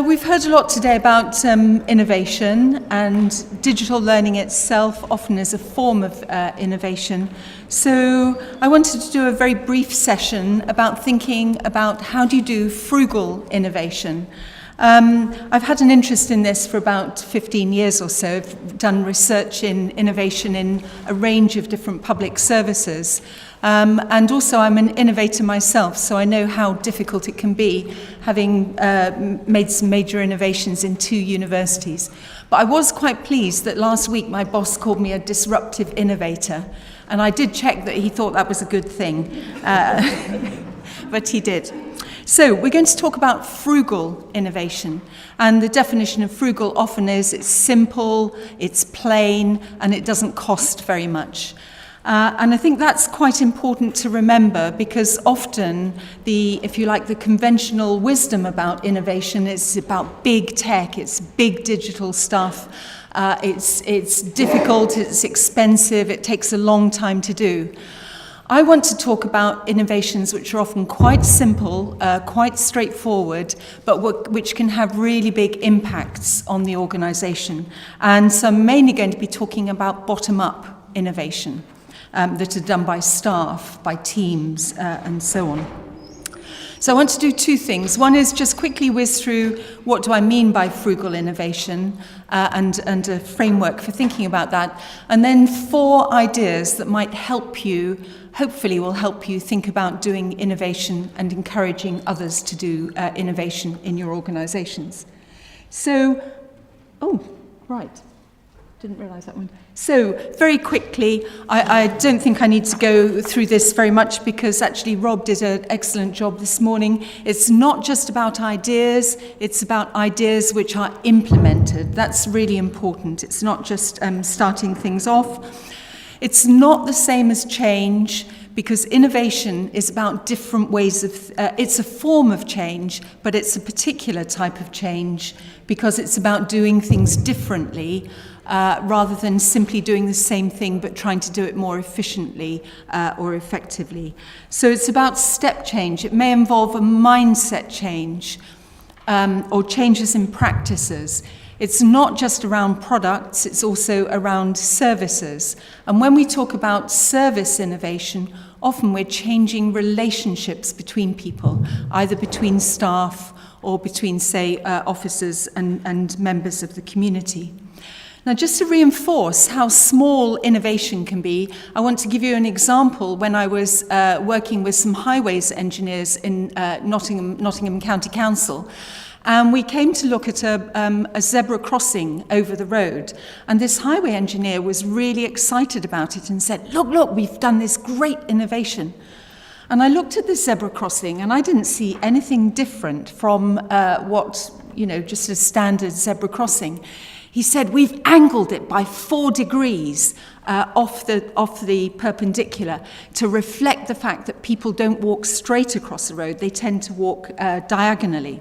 We've heard a lot today about innovation, and digital learning itself often is a form of innovation. So I wanted to do a very brief session about thinking about how do you do frugal innovation. I've had an interest in this for about 15 years or so. I've done research in innovation in a range of different public services. And also I'm an innovator myself, so I know how difficult it can be, having made some major innovations in 2 universities. But I was quite pleased that last week my boss called me a disruptive innovator, and I did check that he thought that was a good thing, but he did. So we're going to talk about frugal innovation, and the definition of frugal often is it's simple, it's plain, and it doesn't cost very much. And I think that's quite important to remember, because often if you like, the conventional wisdom about innovation is about big tech, it's big digital stuff, it's difficult, it's expensive, it takes a long time to do. I want to talk about innovations which are often quite simple, quite straightforward, but which can have really big impacts on the organization. And so I'm mainly going to be talking about bottom-up innovation. That are done by staff, by teams, and so on. So I want to do 2 things. One is just quickly whiz through what do I mean by frugal innovation, and a framework for thinking about that. And then 4 ideas that might help you, hopefully will help you think about doing innovation and encouraging others to do innovation in your organizations. So, didn't realize that one. So, very quickly, I don't think I need to go through this very much, because actually Rob did an excellent job this morning. It's not just about ideas, it's about ideas which are implemented. That's really important. It's not just starting things off. It's not the same as change, because innovation is about different ways of, it's a form of change, but it's a particular type of change, because it's about doing things differently, rather than simply doing the same thing but trying to do it more efficiently or effectively. So it's about step change. It may involve a mindset change or changes in practices. It's not just around products, it's also around services. And when we talk about service innovation, often we're changing relationships between people, either between staff or between, say, officers and members of the community. Now, just to reinforce how small innovation can be, I want to give you an example. When I was working with some highways engineers in Nottingham County Council, and we came to look at a zebra crossing over the road. And this highway engineer was really excited about it and said, look, we've done this great innovation. And I looked at the zebra crossing, and I didn't see anything different from what, just a standard zebra crossing. He said, we've angled it by 4 degrees off the perpendicular to reflect the fact that people don't walk straight across the road, they tend to walk diagonally.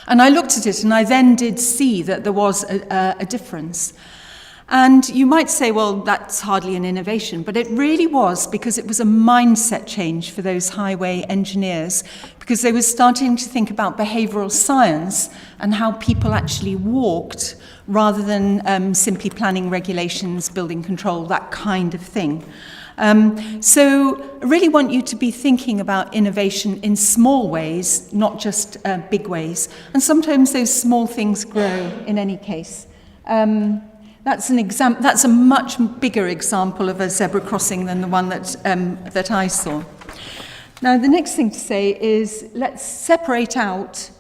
And I looked at it, and I then did see that there was a difference. And you might say, well, that's hardly an innovation, but it really was, because it was a mindset change for those highway engineers, because they were starting to think about behavioral science and how people actually walked, rather than simply planning regulations, building control, that kind of thing. So I really want you to be thinking about innovation in small ways, not just big ways. And sometimes those small things grow in any case. That's a much bigger example of a zebra crossing than the one that I saw. Now, the next thing to say is, let's separate out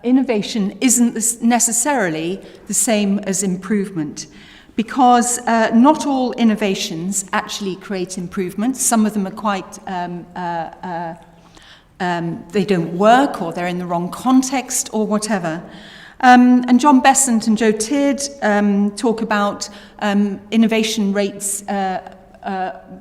innovation isn't necessarily the same as improvement, because not all innovations actually create improvements. Some of them are quite, they don't work, or they're in the wrong context, or whatever. And John Besant and Joe Tidd talk about innovation rates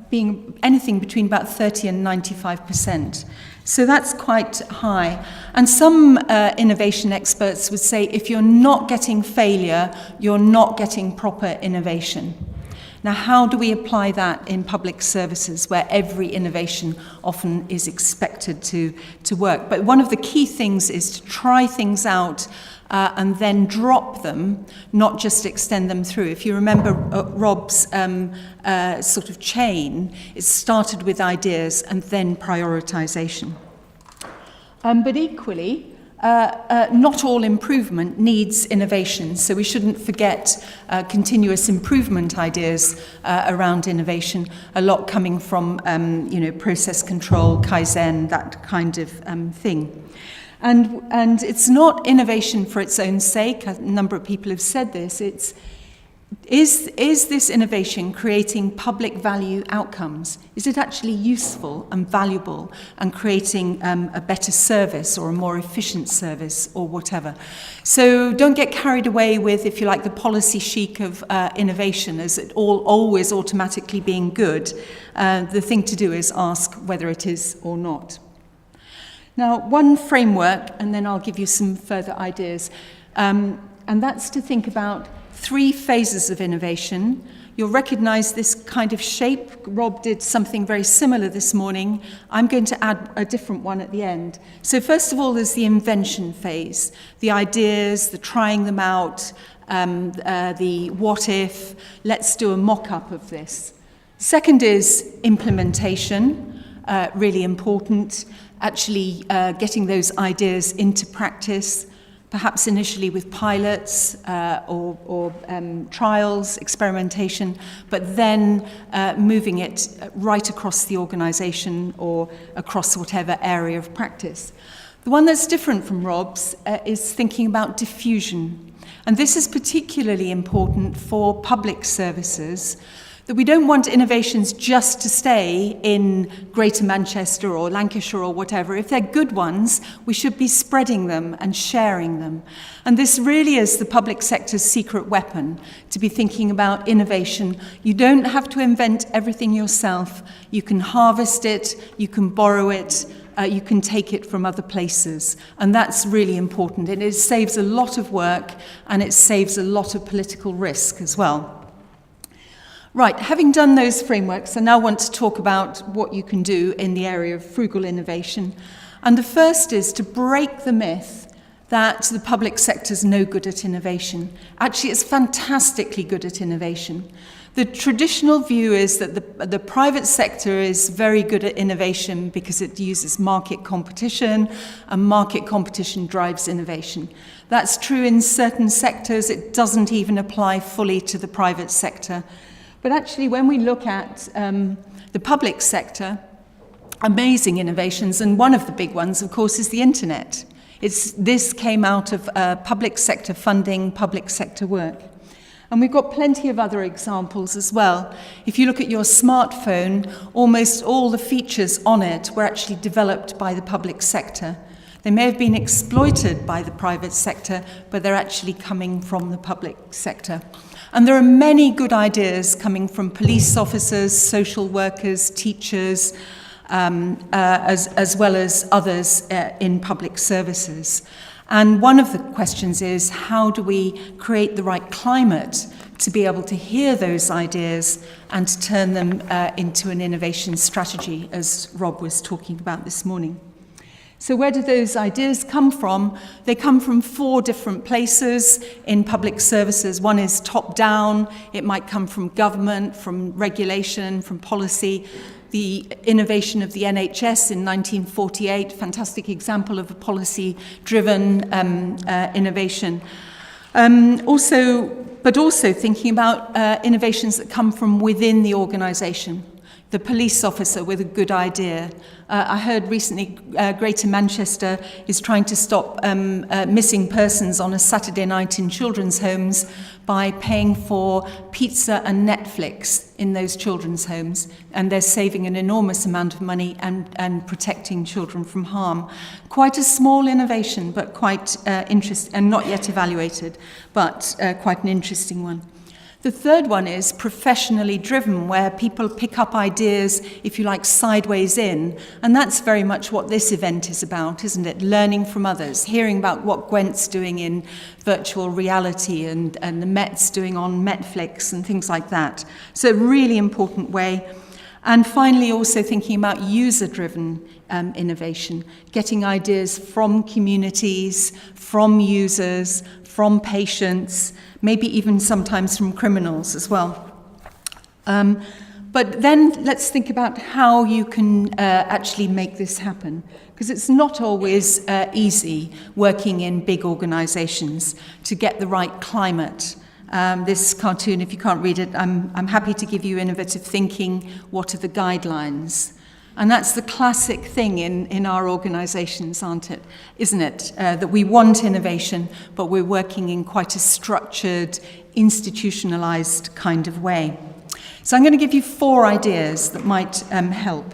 being anything between about 30 and 95%. So that's quite high. And some innovation experts would say if you're not getting failure, you're not getting proper innovation. Now, how do we apply that in public services where every innovation often is expected to work? But one of the key things is to try things out and then drop them, not just extend them through. If you remember Rob's sort of chain, it started with ideas and then prioritization. But equally, not all improvement needs innovation, so we shouldn't forget continuous improvement ideas around innovation, a lot coming from process control, Kaizen, that kind of thing. And it's not innovation for its own sake. A number of people have said this. Is this innovation creating public value outcomes? Is it actually useful and valuable and creating a better service or a more efficient service or whatever? So don't get carried away with, if you like, the policy chic of innovation as it always automatically being good. The thing to do is ask whether it is or not. Now, one framework, and then I'll give you some further ideas, and that's to think about 3 phases of innovation. You'll recognize this kind of shape. Rob did something very similar this morning. I'm going to add a different one at the end. So first of all, there's the invention phase, the ideas, the trying them out, the what if, let's do a mock-up of this. Second is implementation, really important, actually getting those ideas into practice, perhaps initially with pilots or trials, experimentation, but then moving it right across the organization or across whatever area of practice. The one that's different from Rob's is thinking about diffusion. And this is particularly important for public services, that we don't want innovations just to stay in Greater Manchester or Lancashire or whatever. If they're good ones, we should be spreading them and sharing them. And this really is the public sector's secret weapon, to be thinking about innovation. You don't have to invent everything yourself. You can harvest it, you can borrow it, you can take it from other places. And that's really important. And it saves a lot of work and it saves a lot of political risk as well. Right, having done those frameworks, I now want to talk about what you can do in the area of frugal innovation. And the first is to break the myth that the public sector is no good at innovation. Actually, it's fantastically good at innovation. The traditional view is that the private sector is very good at innovation because it uses market competition, and market competition drives innovation. That's true in certain sectors. It doesn't even apply fully to the private sector. But actually, when we look at the public sector, amazing innovations, and one of the big ones, of course, is the internet. This came out of public sector funding, public sector work. And we've got plenty of other examples as well. If you look at your smartphone, almost all the features on it were actually developed by the public sector. They may have been exploited by the private sector, but they're actually coming from the public sector. And there are many good ideas coming from police officers, social workers, teachers, as well as others in public services. And one of the questions is, how do we create the right climate to be able to hear those ideas and to turn them into an innovation strategy, as Rob was talking about this morning? So where do those ideas come from? They come from 4 different places in public services. One is top-down. It might come from government, from regulation, from policy. The innovation of the NHS in 1948, fantastic example of a policy-driven innovation. Also thinking about innovations that come from within the organisation. The police officer with a good idea. I heard recently Greater Manchester is trying to stop missing persons on a Saturday night in children's homes by paying for pizza and Netflix in those children's homes, and they're saving an enormous amount of money and protecting children from harm. Quite a small innovation, but quite interesting, and not yet evaluated, but quite an interesting one. The third one is professionally driven, where people pick up ideas, if you like, sideways in. And that's very much what this event is about, isn't it? Learning from others, hearing about what Gwent's doing in virtual reality and the Met's doing on Netflix and things like that. So a really important way. And finally, also thinking about user-driven innovation, getting ideas from communities, from users, from patients, maybe even sometimes from criminals as well. But then let's think about how you can actually make this happen, because it's not always easy working in big organizations to get the right climate. This cartoon, if you can't read it, I'm happy to give you innovative thinking. What are the guidelines? And that's the classic thing in our organizations, isn't it? That we want innovation, but we're working in quite a structured, institutionalized kind of way. So I'm going to give you 4 ideas that might help.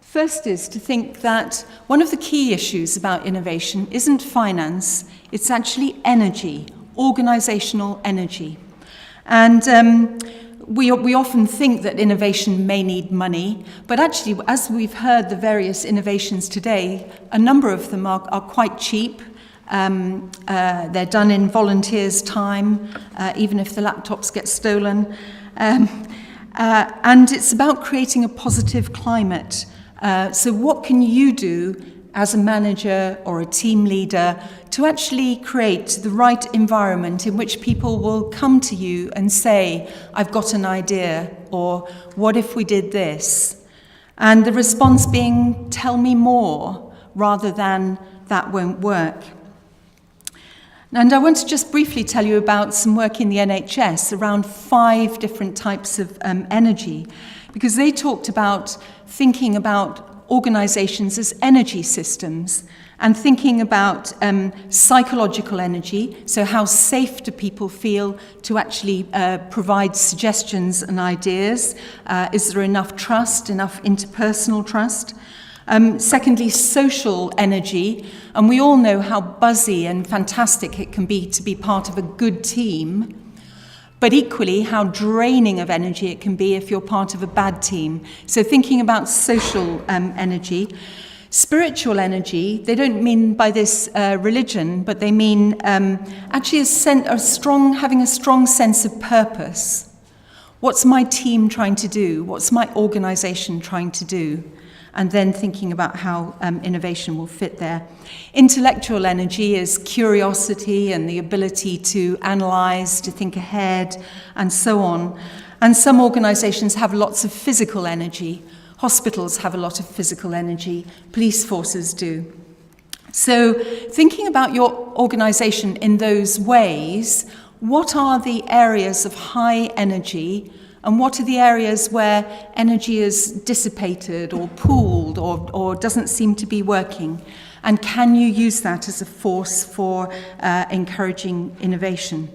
First is to think that one of the key issues about innovation isn't finance, it's actually energy, organizational energy. And we often think that innovation may need money, but actually, as we've heard the various innovations today, a number of them are quite cheap. They're done in volunteers' time, even if the laptops get stolen. And it's about creating a positive climate. So what can you do as a manager or a team leader to actually create the right environment in which people will come to you and say, I've got an idea, or what if we did this? And the response being, tell me more, rather than that won't work. And I want to just briefly tell you about some work in the NHS around 5 different types of energy, because they talked about thinking about organizations as energy systems and thinking about psychological energy, so how safe do people feel to actually provide suggestions and ideas? Is there enough trust, enough interpersonal trust? Secondly, social energy, and we all know how buzzy and fantastic it can be to be part of a good team, but equally how draining of energy it can be if you're part of a bad team. So thinking about social energy. Spiritual energy, they don't mean by this religion, but they mean actually having a strong sense of purpose. What's my team trying to do? What's my organization trying to do? And then thinking about how innovation will fit there. Intellectual energy is curiosity and the ability to analyze, to think ahead, and so on. And some organizations have lots of physical energy. Hospitals have a lot of physical energy. Police forces do. So thinking about your organization in those ways, what are the areas of high energy? And what are the areas where energy is dissipated or pooled or doesn't seem to be working? And can you use that as a force for encouraging innovation?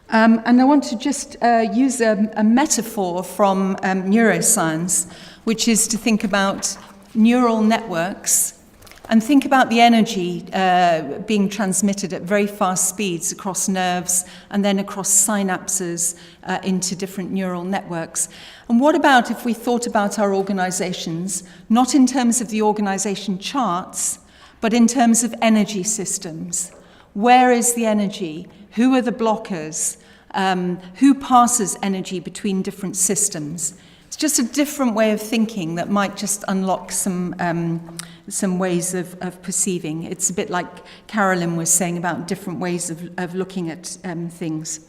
And I want to just use a metaphor from neuroscience, which is to think about neural networks and think about the energy being transmitted at very fast speeds across nerves and then across synapses into different neural networks. And what about if we thought about our organizations, not in terms of the organization charts, but in terms of energy systems? Where is the energy? Who are the blockers? Who passes energy between different systems? It's just a different way of thinking that might just unlock some ways of perceiving. It's a bit like Carolyn was saying about different ways of looking at things.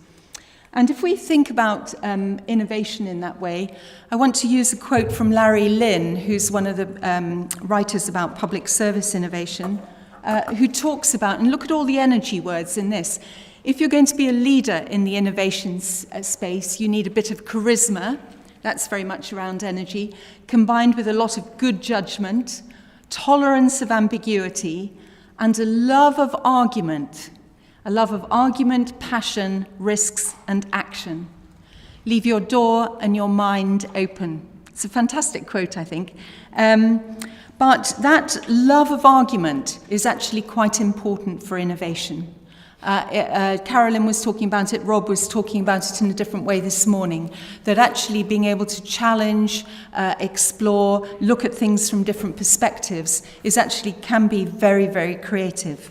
And if we think about innovation in that way, I want to use a quote from Larry Lynn, who's one of the writers about public service innovation, who talks about, and look at all the energy words in this, if you're going to be a leader in the innovation space, you need a bit of charisma. That's very much around energy, combined with a lot of good judgment, tolerance of ambiguity, and a love of argument, passion, risks, and action. Leave your door and your mind open. It's a fantastic quote, I think. But that love of argument is actually quite important for innovation. Carolyn was talking about it, Rob was talking about it in a different way this morning, that actually being able to challenge, explore, look at things from different perspectives can be very, very creative.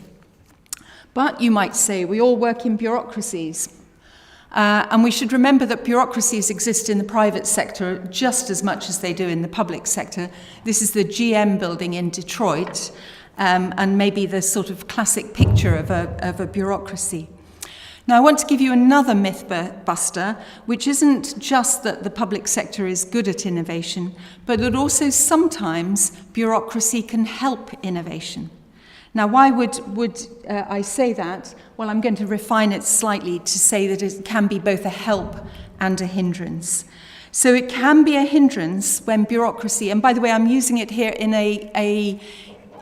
But you might say, we all work in bureaucracies. And we should remember that bureaucracies exist in the private sector just as much as they do in the public sector. This is the GM building in Detroit, and maybe the sort of classic picture of a bureaucracy. Now, I want to give you another myth buster, which isn't just that the public sector is good at innovation, but that also sometimes bureaucracy can help innovation. Now, why would I say that? Well, I'm going to refine it slightly to say that it can be both a help and a hindrance. So it can be a hindrance when bureaucracy, and by the way, I'm using it here in a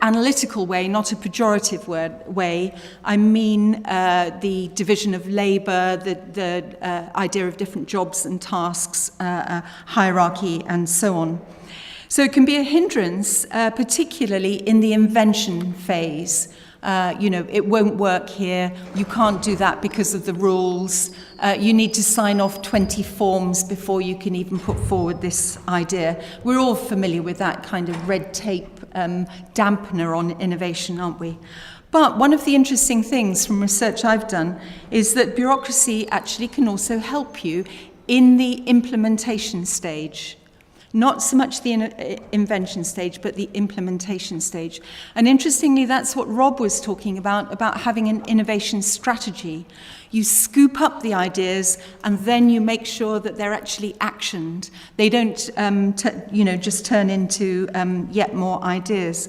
analytical way, not a pejorative way. I mean the division of labour, the idea of different jobs and tasks, hierarchy, and so on. So it can be a hindrance, particularly in the invention phase. It won't work here. You can't do that because of the rules. You need to sign off 20 forms before you can even put forward this idea. We're all familiar with that kind of red tape dampener on innovation, aren't we? But one of the interesting things from research I've done is that bureaucracy actually can also help you in the implementation stage. Not so much the invention stage, but the implementation stage. And interestingly, that's what Rob was talking about having an innovation strategy. You scoop up the ideas, and then you make sure that they're actually actioned. They don't, just turn into yet more ideas.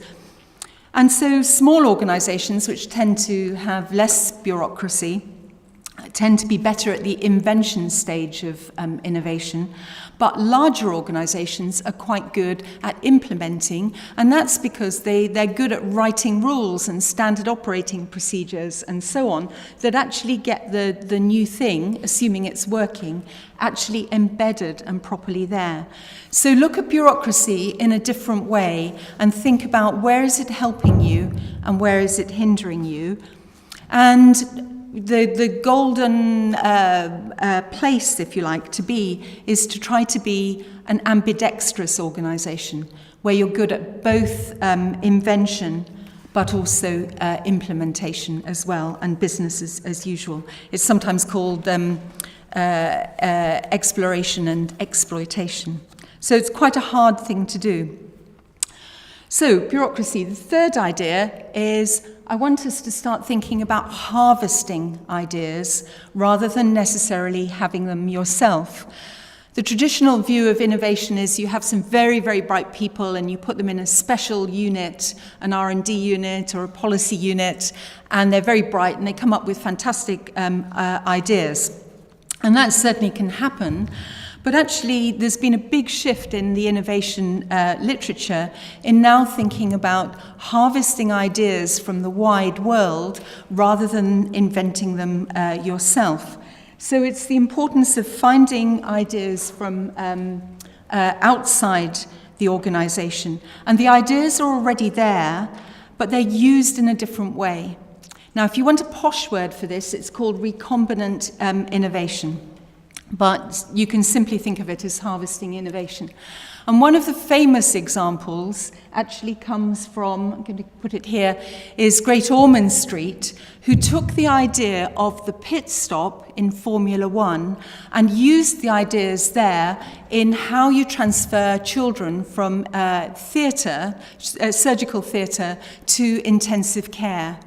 And so small organizations, which tend to have less bureaucracy, tend to be better at the invention stage of innovation, but larger organizations are quite good at implementing, and that's because they're good at writing rules and standard operating procedures and so on that actually get the new thing, assuming it's working, actually embedded and properly there. So look at bureaucracy in a different way and think about where is it helping you and where is it hindering you. And the golden place, if you like, to be is to try to be an ambidextrous organization where you're good at both invention but also implementation as well, and business as usual. It's sometimes called exploration and exploitation. So it's quite a hard thing to do. So, bureaucracy. The third idea is I want us to start thinking about harvesting ideas rather than necessarily having them yourself. The traditional view of innovation is you have some very, very bright people and you put them in a special unit, an R&D unit or a policy unit, and they're very bright and they come up with fantastic ideas. And that certainly can happen. But actually, there's been a big shift in the innovation literature in now thinking about harvesting ideas from the wide world rather than inventing them yourself. So it's the importance of finding ideas from outside the organization. And the ideas are already there, but they're used in a different way. Now, if you want a posh word for this, it's called recombinant innovation. But you can simply think of it as harvesting innovation. And one of the famous examples actually comes from, I'm going to put it here, is Great Ormond Street, who took the idea of the pit stop in Formula One and used the ideas there in how you transfer children from surgical theatre to intensive care.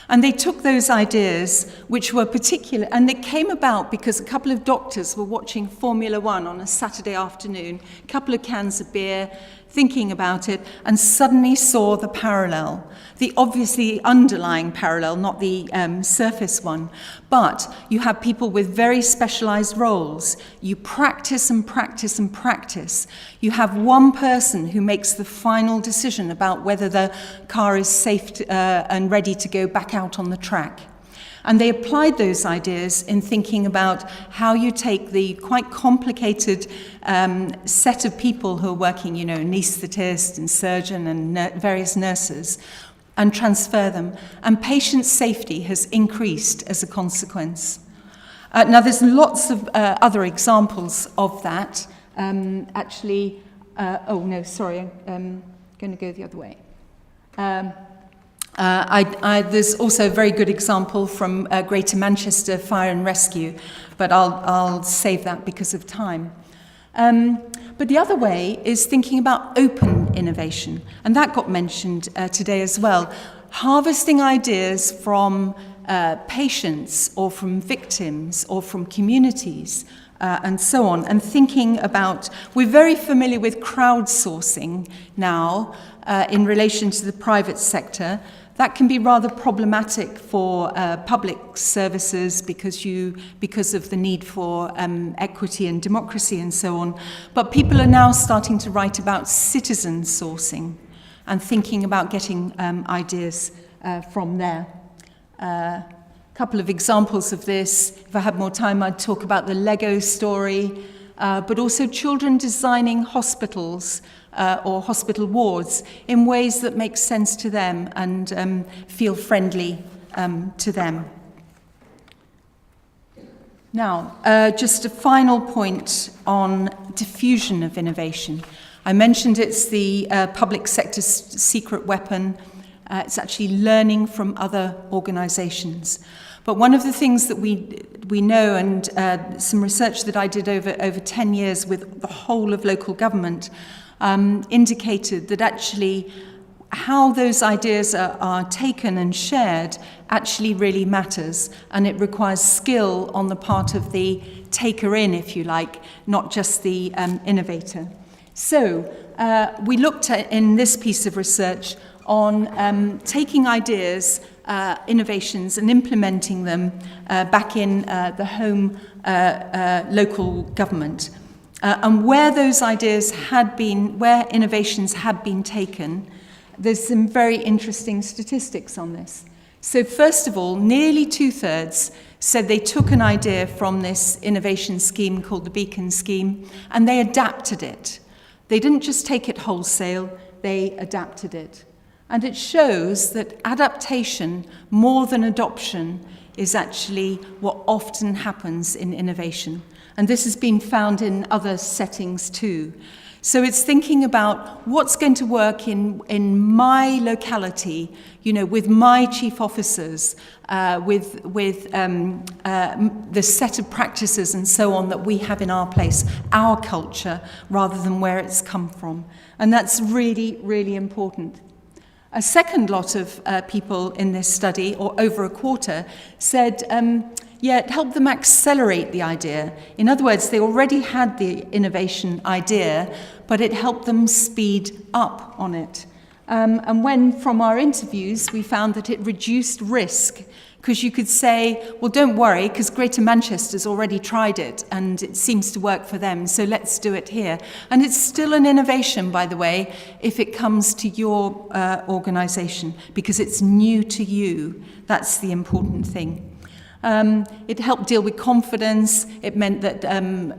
And they took those ideas, which were particular, and they came about because a couple of doctors were watching Formula One on a Saturday afternoon, a couple of cans of beer, thinking about it, and suddenly saw the parallel, the obviously underlying parallel, not the surface one. But you have people with very specialized roles. You practice and practice and practice. You have one person who makes the final decision about whether the car is safe and ready to go back out on the track. And they applied those ideas in thinking about how you take the quite complicated set of people who are working, anaesthetist and surgeon and various nurses, and transfer them. And patient safety has increased as a consequence. Now, there's lots of other examples of that. I'm going to go the other way. There's also a very good example from Greater Manchester Fire and Rescue, but I'll save that because of time. But the other way is thinking about open innovation, and that got mentioned today as well. Harvesting ideas from patients or from victims or from communities and so on, and thinking about, we're very familiar with crowdsourcing now in relation to the private sector. That can be rather problematic for public services because of the need for equity and democracy and so on. But people are now starting to write about citizen sourcing and thinking about getting ideas from there. A couple of examples of this. If I had more time, I'd talk about the Lego story, but also children designing hospitals or hospital wards in ways that make sense to them and feel friendly to them. Now, just a final point on diffusion of innovation. I mentioned it's the public sector's secret weapon. It's actually learning from other organizations. But one of the things that we know, and some research that I did over 10 years with the whole of local government, indicated that actually how those ideas are taken and shared actually really matters, and it requires skill on the part of the taker in, if you like, not just the innovator. So we looked at, in this piece of research, on taking ideas, innovations, and implementing them back in the home local government. And where those ideas had been, where innovations had been taken, there's some very interesting statistics on this. So first of all, nearly 2/3 said they took an idea from this innovation scheme called the Beacon Scheme, and they adapted it. They didn't just take it wholesale, they adapted it. And it shows that adaptation, more than adoption, is actually what often happens in innovation. And this has been found in other settings too. So it's thinking about what's going to work in my locality, with my chief officers, with the set of practices and so on that we have in our place, our culture, rather than where it's come from. And that's really, really important. A second lot of people in this study, or over a quarter, said, it helped them accelerate the idea. In other words, they already had the innovation idea, but it helped them speed up on it. And when, from our interviews, we found that it reduced risk, because you could say, well, don't worry, because Greater Manchester's already tried it, and it seems to work for them, so let's do it here. And it's still an innovation, by the way, if it comes to your organisation, because it's new to you. That's the important thing. It helped deal with confidence. It meant that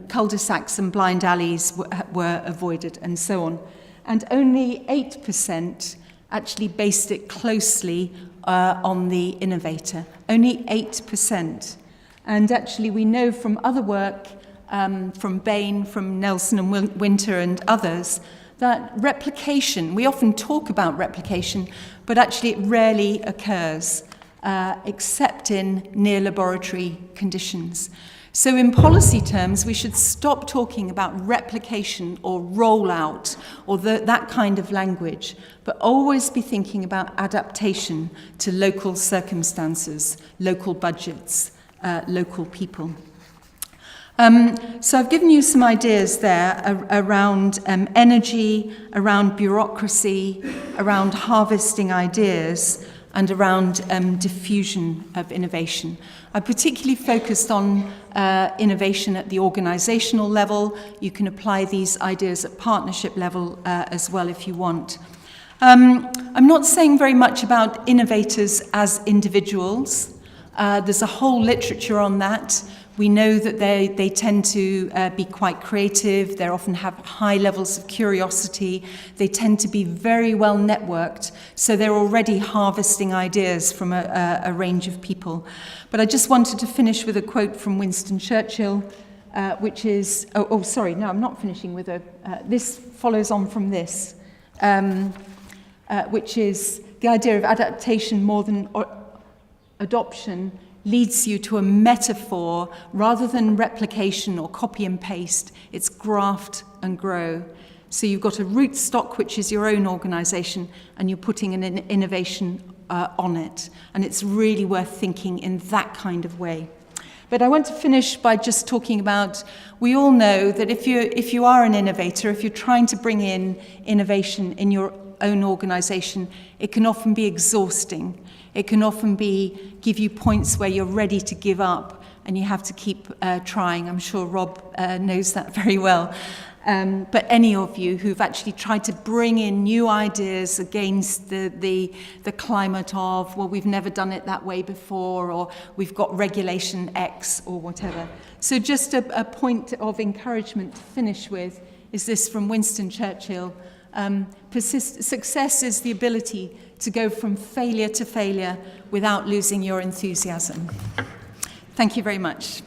cul-de-sacs and blind alleys were avoided, and so on. And only 8% actually based it closely on the innovator. Only 8%. And actually we know from other work, from Bain, from Nelson and Winter and others, that replication, we often talk about replication, but actually it rarely occurs, except in near laboratory conditions. So in policy terms, we should stop talking about replication or rollout or that kind of language, but always be thinking about adaptation to local circumstances, local budgets, local people. So I've given you some ideas there around energy, around bureaucracy, around harvesting ideas, and around diffusion of innovation. I particularly focused on innovation at the organizational level. You can apply these ideas at partnership level as well if you want. I'm not saying very much about innovators as individuals. There's a whole literature on that, We know that they tend to be quite creative. They often have high levels of curiosity. They tend to be very well networked, so they're already harvesting ideas from a range of people. But I just wanted to finish with a quote from Winston Churchill, which is, sorry, no, I'm not finishing with this follows on from this, which is the idea of adaptation more than adoption leads you to a metaphor rather than replication or copy and paste. It's graft and grow. So you've got a rootstock, which is your own organisation, and you're putting an innovation on it. And it's really worth thinking in that kind of way. But I want to finish by just talking about, we all know that if you are an innovator, if you're trying to bring in innovation in your own organisation, it can often be exhausting. It can often give you points where you're ready to give up and you have to keep trying. I'm sure Rob knows that very well. But any of you who've actually tried to bring in new ideas against the climate of, well, we've never done it that way before, or we've got regulation X or whatever. So just a point of encouragement to finish with is this from Winston Churchill. Success is the ability to go from failure to failure without losing your enthusiasm. Thank you very much.